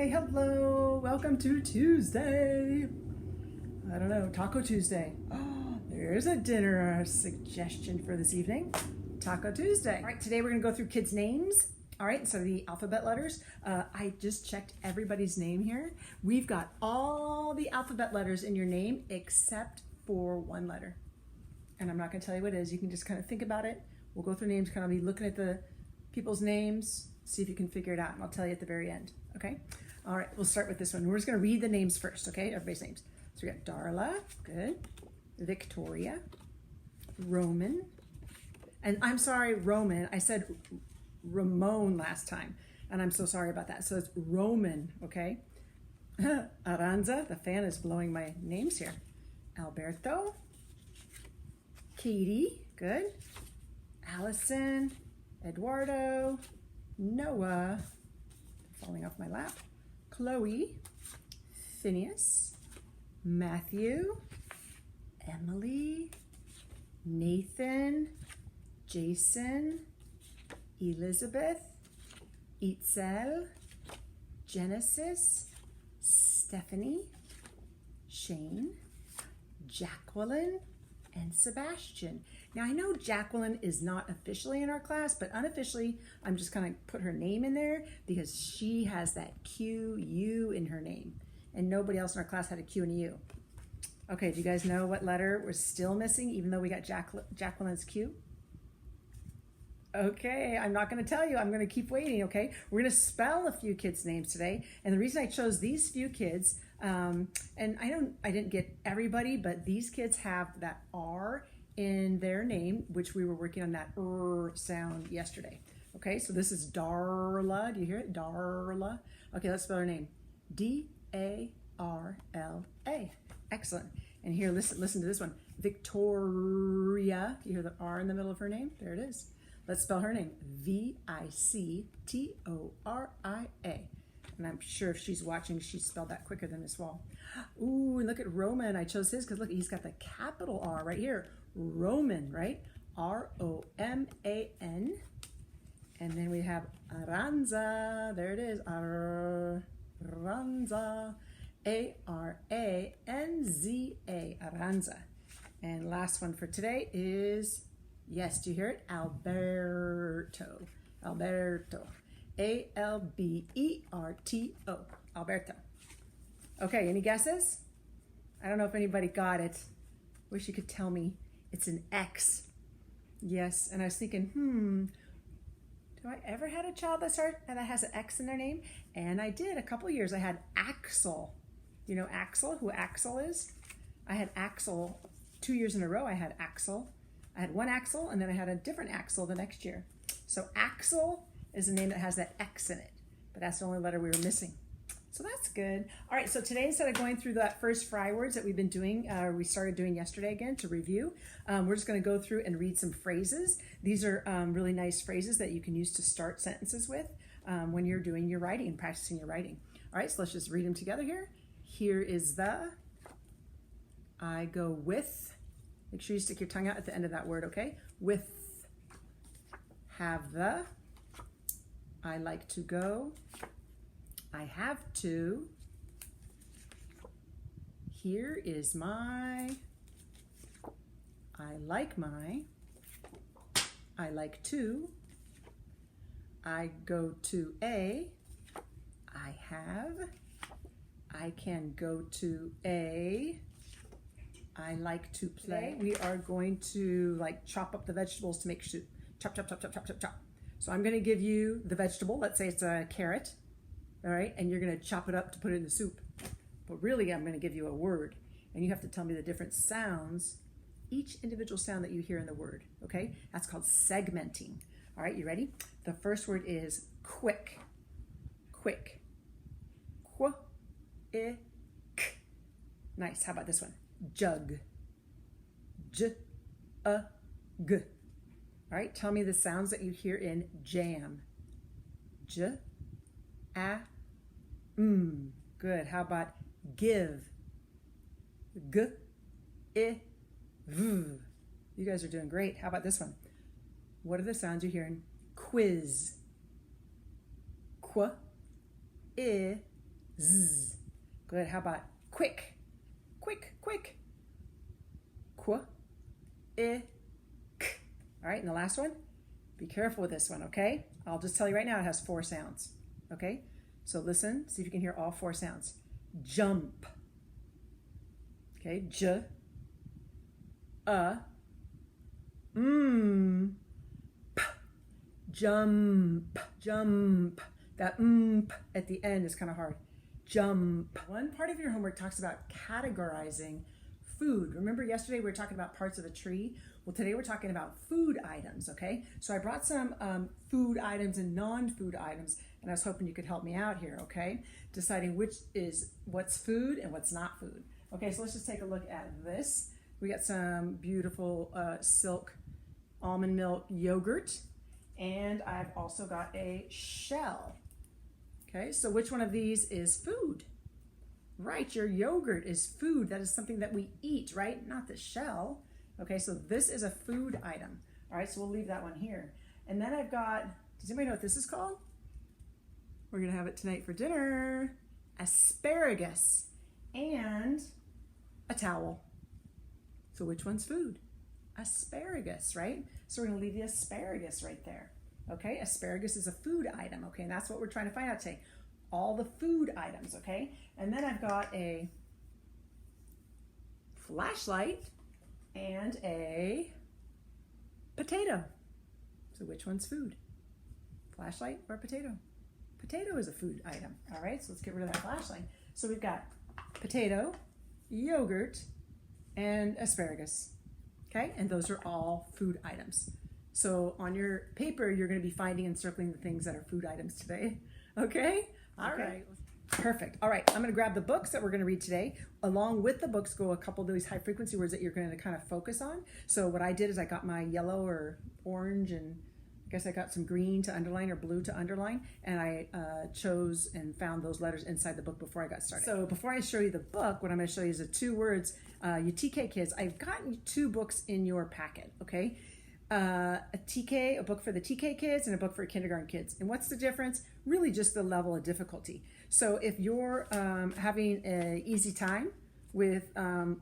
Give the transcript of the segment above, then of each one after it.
Hi, hello, welcome to Tuesday. I don't know, Taco Tuesday. Oh, there's a dinner suggestion for this evening. Taco Tuesday. All right, today we're gonna go through kids' names. All right, so the alphabet letters. I just checked everybody's name here. We've got all the alphabet letters in your name except for one letter. And I'm not gonna tell you what it is. You can just kind of think about it. We'll go through names, kind of be looking at the people's names, see if you can figure it out, and I'll tell you at the very end, okay? All right, we'll start with this one. We're just gonna read the names first, okay? Everybody's names. So we got Darla, good. Victoria, Roman, and I'm sorry, Roman. I said Ramon last time, and I'm so sorry about that. So it's Roman, okay? Aranza, the fan is blowing my names here. Alberto, Katie, good. Allison, Eduardo, Noah, falling off my lap, Chloe, Phineas, Matthew, Emily, Nathan, Jason, Elizabeth, Itzel, Genesis, Stephanie, Shane, Jacqueline, and Sebastian. Now I know Jacqueline is not officially in our class, but unofficially I'm just gonna put her name in there because she has that Q-U in her name, and nobody else in our class had a Q and a U. Okay, do you guys know what letter we're still missing even though we got Jacqueline's Q? Okay, I'm not gonna tell you, I'm gonna keep waiting, okay? We're gonna spell a few kids' names today, and the reason I chose these few kids, and I didn't get everybody, but these kids have that R in their name, which we were working on that R sound yesterday. Okay, so this is Darla, do you hear it? Darla. Okay, let's spell her name. D-A-R-L-A. Excellent. And here, listen to this one. Victoria, do you hear the R in the middle of her name? There it is. Let's spell her name. V-I-C-T-O-R-I-A. And I'm sure if she's watching, she spelled that quicker than Miss Wall. Ooh, and look at Roman. I chose his because look, he's got the capital R right here. Roman, right? R-O-M-A-N. And then we have Aranza. There it is. Aranza. A-R-A-N-Z-A. Aranza. And last one for today is, yes, do you hear it? Alberto. Alberto. A-L-B-E-R-T-O. Alberto. Okay, any guesses? I don't know if anybody got it. Wish you could tell me. It's an X. Yes, and I was thinking, do I ever had a child that has an X in their name? And I did a couple years. I had Axel. You know Axel, who Axel is? I had Axel 2 years in a row. I had Axel. I had one Axel, and then I had a different Axel the next year. So Axel is a name that has that X in it, but that's the only letter we were missing. So that's good. All right, so today instead of going through that first fry words that we've been doing, we started doing yesterday again to review, we're just gonna go through and read some phrases. These are really nice phrases that you can use to start sentences with when you're doing your writing and practicing your writing. All right, so let's just read them together here. Here is the, I go with, make sure you stick your tongue out at the end of that word, okay? With, have the, I like to go, I have to, here is my, I like my, I like to, I go to a, I have, I can go to a, I like to play. We are going to like chop up the vegetables to make soup. Chop, chop, chop, chop, chop, chop, chop. So I'm gonna give you the vegetable. Let's say it's a carrot, all right? And you're gonna chop it up to put it in the soup. But really, I'm gonna give you a word, and you have to tell me the different sounds, each individual sound that you hear in the word, okay? That's called segmenting. All right, you ready? The first word is quick. Quick. Qu, I, k. Nice, how about this one? Jug. J, a, g. All right, tell me the sounds that you hear in jam. J, a, m. Good. How about give? G, I, v. You guys are doing great. How about this one? What are the sounds you hear in quiz? Qu, I, Z. Good. How about quick? Quick, quick. Qu, I, k. All right, and the last one, be careful with this one, okay? I'll just tell you right now, it has 4 sounds, okay? So listen, see if you can hear all 4 sounds. Jump. Okay, j, p, jump, jump. That p at the end is kind of hard. Jump. One part of your homework talks about categorizing food. Remember yesterday we were talking about parts of a tree? Well, today we're talking about food items, okay? So I brought some food items and non-food items, and I was hoping you could help me out here, okay? Deciding what's food and what's not food. Okay, so let's just take a look at this. We got some beautiful silk almond milk yogurt, and I've also got a shell. Okay, so which one of these is food? Right, your yogurt is food. That is something that we eat, right? Not the shell. Okay, so this is a food item. All right, so we'll leave that one here. And then I've got, does anybody know what this is called? We're gonna have it tonight for dinner. Asparagus and a towel. So which one's food? Asparagus, right? So we're gonna leave the asparagus right there. Okay, asparagus is a food item, okay? And that's what we're trying to find out today. All the food items, okay? And then I've got a flashlight and a potato. So which one's food? Flashlight or potato? Potato is a food item, all right? So let's get rid of that flashlight. So we've got potato, yogurt, and asparagus, okay? And those are all food items. So on your paper, you're gonna be finding and circling the things that are food items today, okay? All right. Perfect. All right, I'm gonna grab the books that we're gonna read today. Along with the books go a couple of those high frequency words that you're gonna kind of focus on. So what I did is I got my yellow or orange, and I guess I got some green to underline or blue to underline, and I chose and found those letters inside the book before I got started. So before I show you the book, what I'm gonna show you is the 2 words, you TK kids, I've gotten 2 books in your packet, okay? A book for the TK kids and a book for kindergarten kids. And what's the difference? Really just the level of difficulty. So if you're having an easy time with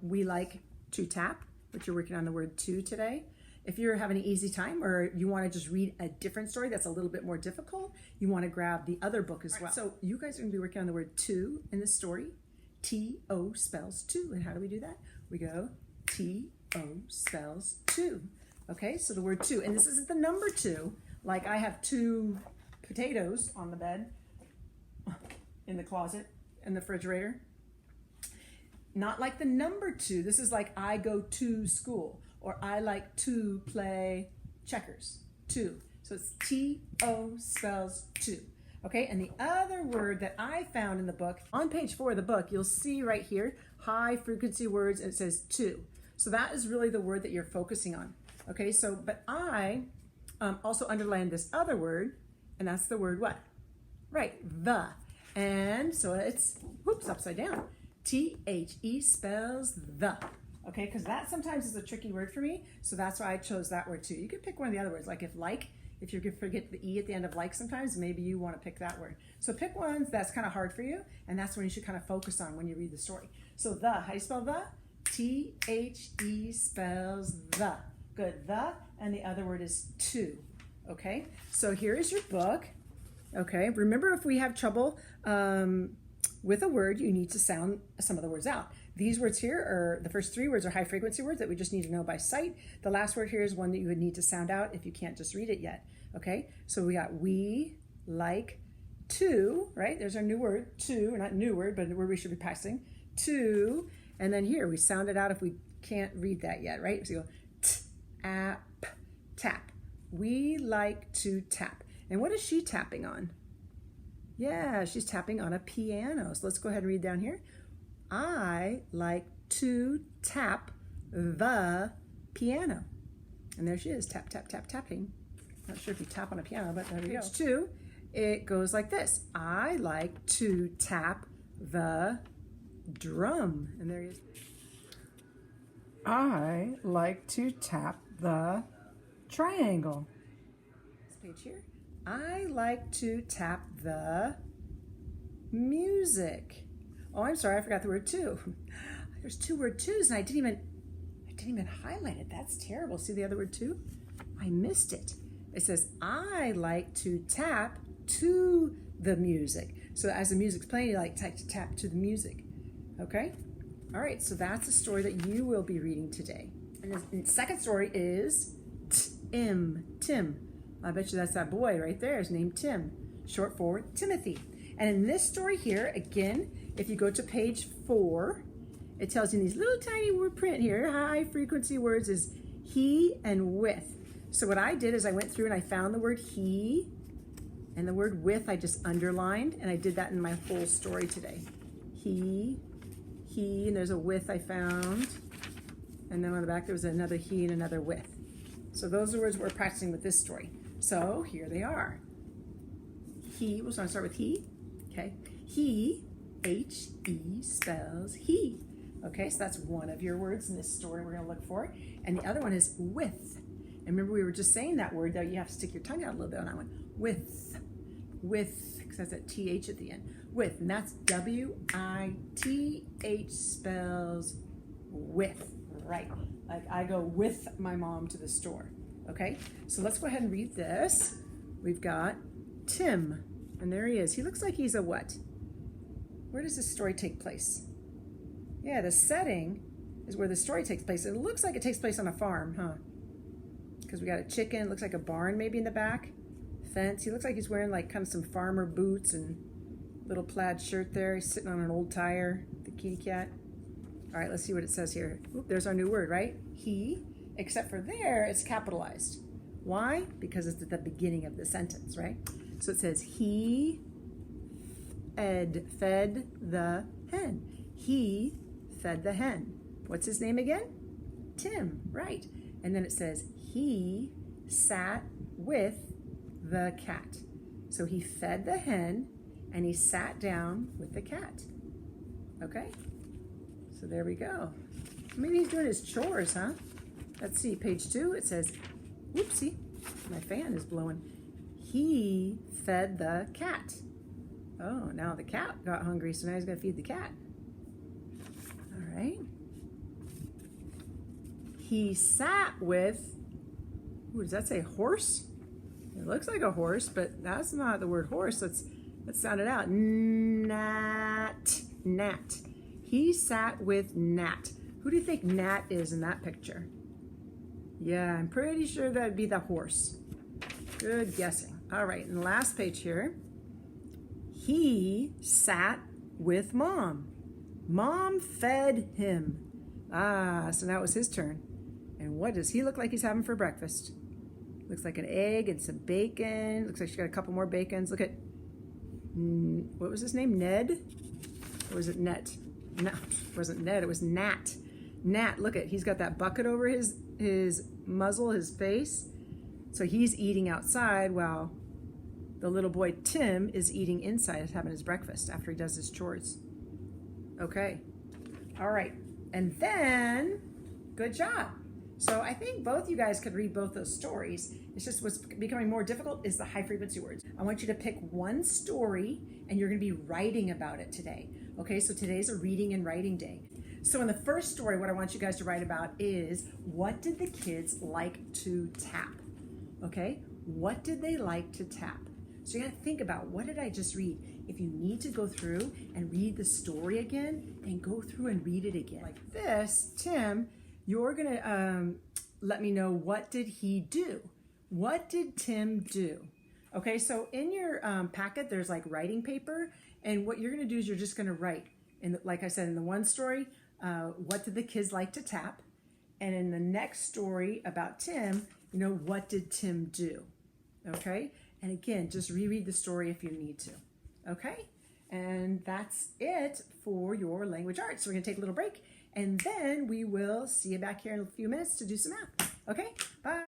We Like to Tap, which you're working on the word to today, if you're having an easy time or you want to just read a different story that's a little bit more difficult, you want to grab the other book as well. So you guys are going to be working on the word to in this story. T-O spells two. And how do we do that? We go T-O spells two. Okay, so the word two, and this isn't the number 2, like I have 2 potatoes on the bed, in the closet, in the refrigerator. Not like the number 2, this is like I go to school, or I like to play checkers, 2. So it's T-O spells 2. Okay, and the other word that I found in the book, on page 4 of the book, you'll see right here, high frequency words, and it says to. So that is really the word that you're focusing on. Okay, so, but I also underlined this other word, and that's the word what? Right, the. And so it's, whoops, upside down. T-H-E spells the. Okay, because that sometimes is a tricky word for me, so that's why I chose that word too. You could pick one of the other words, like if you could forget the E at the end of like sometimes, maybe you want to pick that word. So pick one that's kind of hard for you, and that's when you should kind of focus on when you read the story. So the, how do you spell the? T-H-E spells the. Good, the, and the other word is to, okay? So here is your book, okay? Remember, if we have trouble with a word, you need to sound some of the words out. These words here are, the first 3 words are high frequency words that we just need to know by sight. The last word here is one that you would need to sound out if you can't just read it yet, okay? So we got we, like, to, right? There's our new word, to, not new word, but a word we should be practicing, to, and then here, we sound it out if we can't read that yet, right? So you go, app, tap. We like to tap. And what is she tapping on? Yeah, she's tapping on a piano. So let's go ahead and read down here. I like to tap the piano. And there she is, tap, tap, tap, tapping. Not sure if you tap on a piano, but there we go. Page 2, it goes like this. I like to tap the drum. And there he is. I like to tap the triangle. This page here. I like to tap the music. Oh, I'm sorry, I forgot the word two. There's two word twos and I didn't even highlight it. That's terrible. See the other word two? I missed it. It says, I like to tap to the music. So as the music's playing, you like to tap to the music. Okay? All right, so that's the story that you will be reading today. And the second story is Tim. I bet you that's that boy right there. His name Tim, short for Timothy. And in this story here, again, if you go to page 4, it tells you in these little tiny word print here, high frequency words is he and with. So what I did is I went through and I found the word he and the word with I just underlined, and I did that in my whole story today. He, and there's a with I found. And then on the back there was another he and another with. So those are words we're practicing with this story. So here they are. He, we'll start with he. Okay. He, H-E spells he. Okay, so that's one of your words in this story we're going to look for. And the other one is with. And remember we were just saying that word, though you have to stick your tongue out a little bit on that one. With, because that's a T-H at the end. With, and that's W-I-T-H spells with. Right, like I go with my mom to the store. Okay, so let's go ahead and read this. We've got Tim, and there he is. He looks like he's a what? Where does this story take place? Yeah, the setting is where the story takes place. It looks like it takes place on a farm, huh? Because we got a chicken, it looks like a barn maybe in the back. Fence. He looks like he's wearing like kind of some farmer boots and little plaid shirt there. He's sitting on an old tire, the kitty cat. All right, let's see what it says here. Oop, there's our new word, right? He, except for there, it's capitalized. Why? Because it's at the beginning of the sentence, right? So it says, he fed the hen. He fed the hen. What's his name again? Tim, right. And then it says, he sat with the cat. So he fed the hen and he sat down with the cat. Okay? So there we go. Maybe he's doing his chores, huh? Let's see, page 2, it says, whoopsie, my fan is blowing. He fed the cat. Oh, now the cat got hungry, so now he's going to feed the cat. All right. He sat with, ooh, does that say horse? It looks like a horse, but that's not the word horse. Let's sound it out. Gnat. He sat with Nat. Who do you think Nat is in that picture? Yeah, I'm pretty sure that'd be the horse. Good guessing. All right, and the last page here. He sat with Mom. Mom fed him. Ah, so now it was his turn. And what does he look like he's having for breakfast? Looks like an egg and some bacon. Looks like she got a couple more bacons. Look at, what was his name? Ned? Or was it Net? No, it wasn't Ned, it was Nat. Nat, look at, he's got that bucket over his muzzle, his face. So he's eating outside while the little boy Tim is eating inside, having his breakfast after he does his chores. Okay, all right. And then, good job. So I think both you guys could read both those stories. It's just what's becoming more difficult is the high frequency words. I want you to pick one story and you're gonna be writing about it today. Okay, so today's a reading and writing day. So in the first story, what I want you guys to write about is, what did the kids like to tap? Okay, what did they like to tap? So you gotta think about, what did I just read? If you need to go through and read the story again, then go through and read it again. Like this, Tim, you're gonna let me know, what did he do? What did Tim do? Okay, so in your packet, there's like writing paper, and what you're gonna do is you're just gonna write. And like I said, in the one story, what did the kids like to tap? And in the next story about Tim, you know, what did Tim do? Okay, and again, just reread the story if you need to. Okay, and that's it for your language arts. So we're gonna take a little break, and then we will see you back here in a few minutes to do some math. Okay, bye.